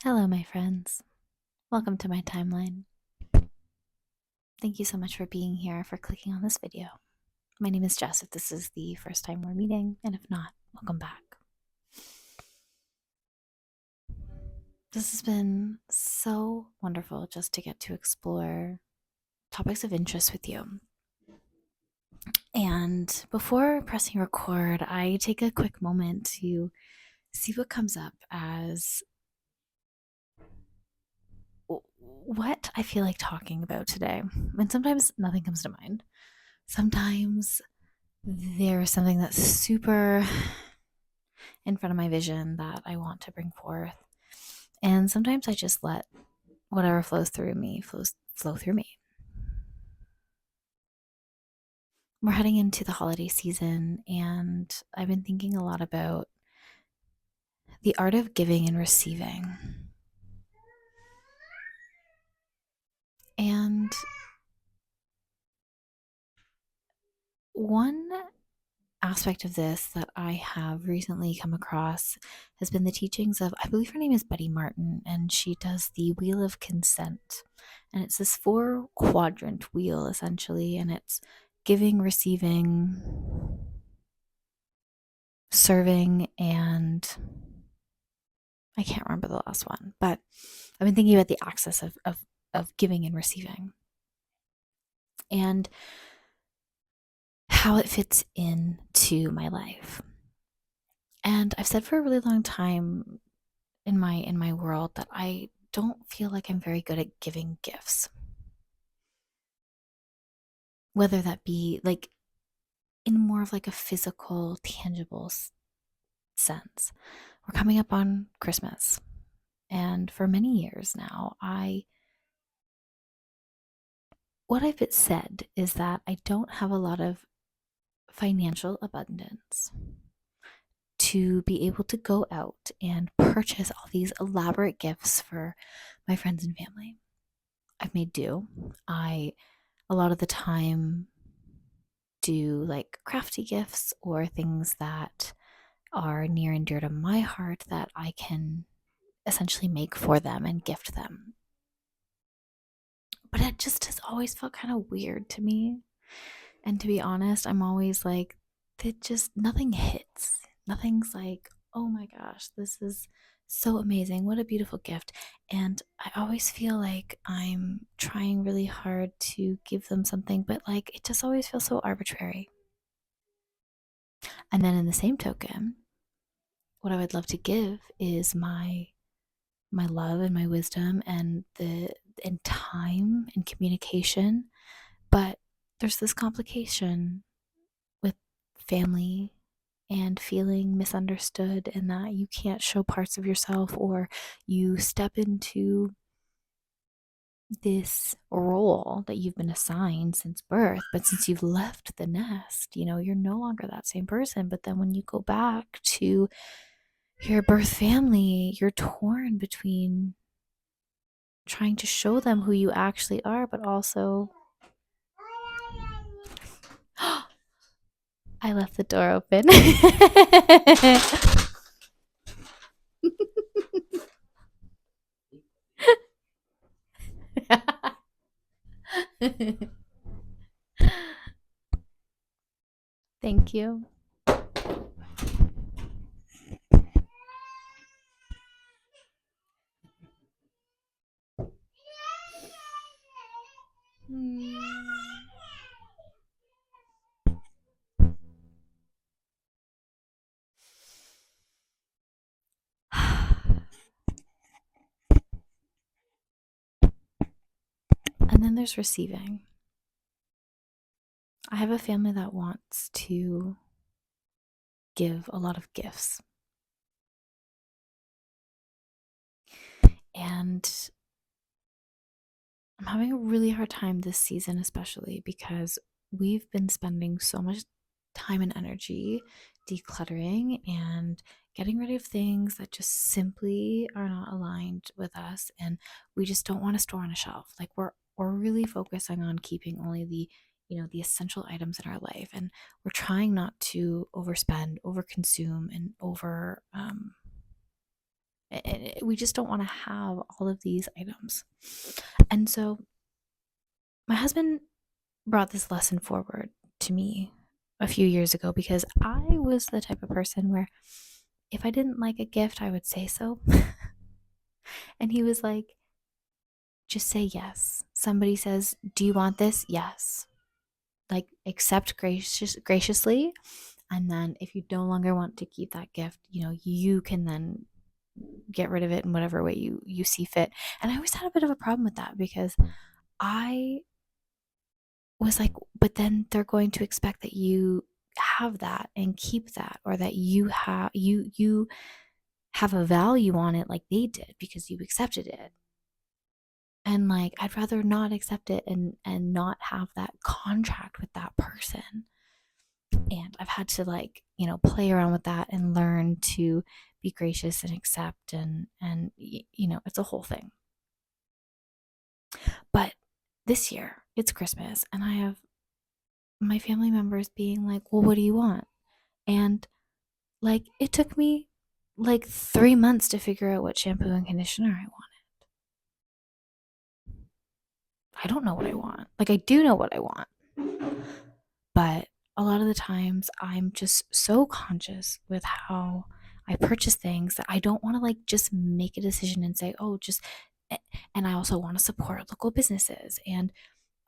Hello, my friends. Welcome to my timeline. Thank you so much for being here, for clicking on this video. My name is Jess, if this is the first time we're meeting, and if not, welcome back. This has been so wonderful just to get to explore topics of interest with you. And before pressing record, I take a quick moment to see what comes up as what I feel like talking about today. And sometimes nothing comes to mind. Sometimes there's something that's super in front of my vision that I want to bring forth. And sometimes I just let whatever flows through me flow through me. We're heading into the holiday season, and I've been thinking a lot about the art of giving and receiving. And one aspect of this that I have recently come across has been the teachings of, I believe her name is Betty Martin, and she does the Wheel of Consent. And it's this 4-quadrant wheel essentially, and it's giving, receiving, serving, and I can't remember the last one, but I've been thinking about the axis of giving and receiving and how it fits into my life. And I've said for a really long time in my world that I don't feel like I'm very good at giving gifts. Whether that be like in more of like a physical, tangible sense. We're coming up on Christmas. And for many years now, what I've said is that I don't have a lot of financial abundance to be able to go out and purchase all these elaborate gifts for my friends and family. I've made do. A lot of the time do like crafty gifts or things that are near and dear to my heart that I can essentially make for them and gift them. But it just has always felt kind of weird to me. And to be honest, I'm always like, it just, nothing hits. Nothing's like, oh my gosh, this is so amazing. What a beautiful gift. And I always feel like I'm trying really hard to give them something, but like it just always feels so arbitrary. And then in the same token, what I would love to give is my love and my wisdom and time and communication. But there's this complication with family and feeling misunderstood, and that you can't show parts of yourself, or you step into this role that you've been assigned since birth, but since you've left the nest, you're no longer that same person. But then when you go back to your birth family, you're torn between trying to show them who you actually are, but also I left the door open. Thank you. And then there's receiving. I have a family that wants to give a lot of gifts. And I'm having a really hard time this season, especially because we've been spending so much time and energy decluttering and getting rid of things that just simply are not aligned with us, and we just don't want to store on a shelf. Like we're really focusing on keeping only the essential items in our life, and we're trying not to overspend, overconsume, and We just don't want to have all of these items. And so my husband brought this lesson forward to me a few years ago because I was the type of person where if I didn't like a gift, I would say so. And he was like, just say yes. Somebody says, "Do you want this?" Yes. Like accept graciously, and then if you no longer want to keep that gift, you can then get rid of it in whatever way you see fit. And I always had a bit of a problem with that because I was like, but then they're going to expect that you have that and keep that, or that you have a value on it like they did because you accepted it. And like I'd rather not accept it and not have that contract with that person. And I've had to play around with that and learn to be gracious and accept, and it's a whole thing. But this year it's Christmas and I have my family members being like, "Well, what do you want?" And like it took me like 3 months to figure out what shampoo and conditioner I wanted. I don't know what I want. Like I do know what I want. But a lot of the times I'm just so conscious with how I purchase things that I don't want to like just make a decision and say, "Oh, just," and I also want to support local businesses, and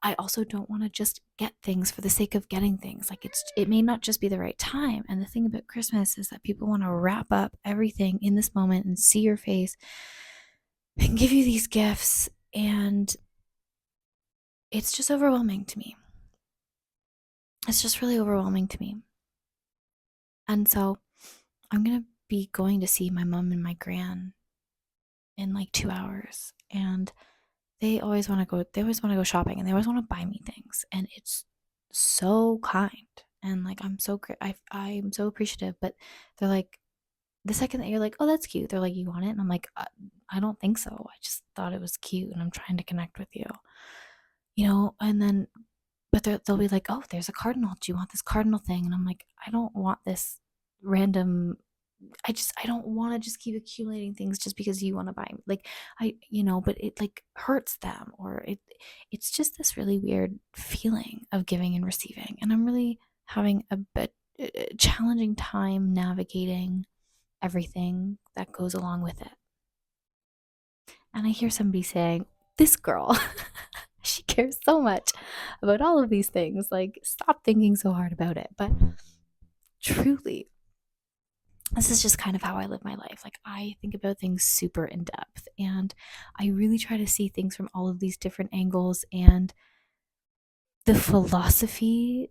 I also don't want to just get things for the sake of getting things. Like it may not just be the right time. And the thing about Christmas is that people want to wrap up everything in this moment and see your face and give you these gifts, and it's just overwhelming to me. It's just really overwhelming to me. And so I'm going to be going to see my mom and my gran in like 2 hours, and they always want to go shopping, and they always want to buy me things, and it's so kind, and like I'm so appreciative. But they're like, the second that you're like, "Oh, that's cute," they're like, "You want it?" And I'm like, I don't think so. I just thought it was cute and I'm trying to connect with you, and then but they'll be like, "Oh, there's a cardinal. Do you want this cardinal thing?" And I'm like, I don't want this random. I don't want to just keep accumulating things just because you want to buy like but it like hurts them, or it's just this really weird feeling of giving and receiving, and I'm really having a bit challenging time navigating everything that goes along with it. And I hear somebody saying, "This girl, she cares so much about all of these things. Like, stop thinking so hard about it." But truly, this is just kind of how I live my life. Like, I think about things super in depth, and I really try to see things from all of these different angles. And the philosophy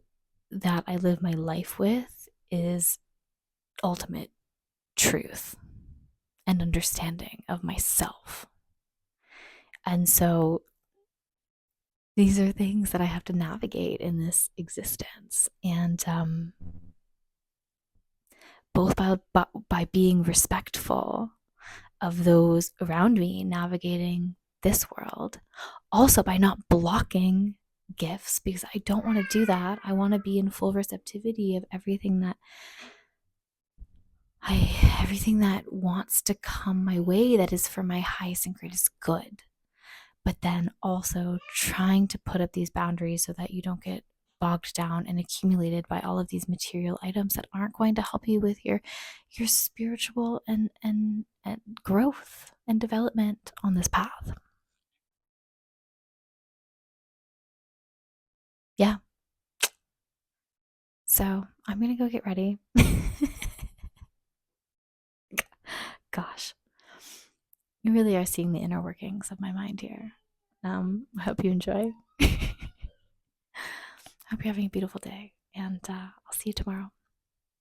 that I live my life with is ultimate truth and understanding of myself. And so these are things that I have to navigate in this existence. And both by being respectful of those around me navigating this world, also by not blocking gifts, because I don't want to do that. I want to be in full receptivity of everything that wants to come my way that is for my highest and greatest good. But then also trying to put up these boundaries so that you don't get bogged down and accumulated by all of these material items that aren't going to help you with your spiritual and growth and development on this path. Yeah. So I'm gonna go get ready. Gosh, you really are seeing the inner workings of my mind here. I hope you enjoy. I hope you're having a beautiful day, and I'll see you tomorrow.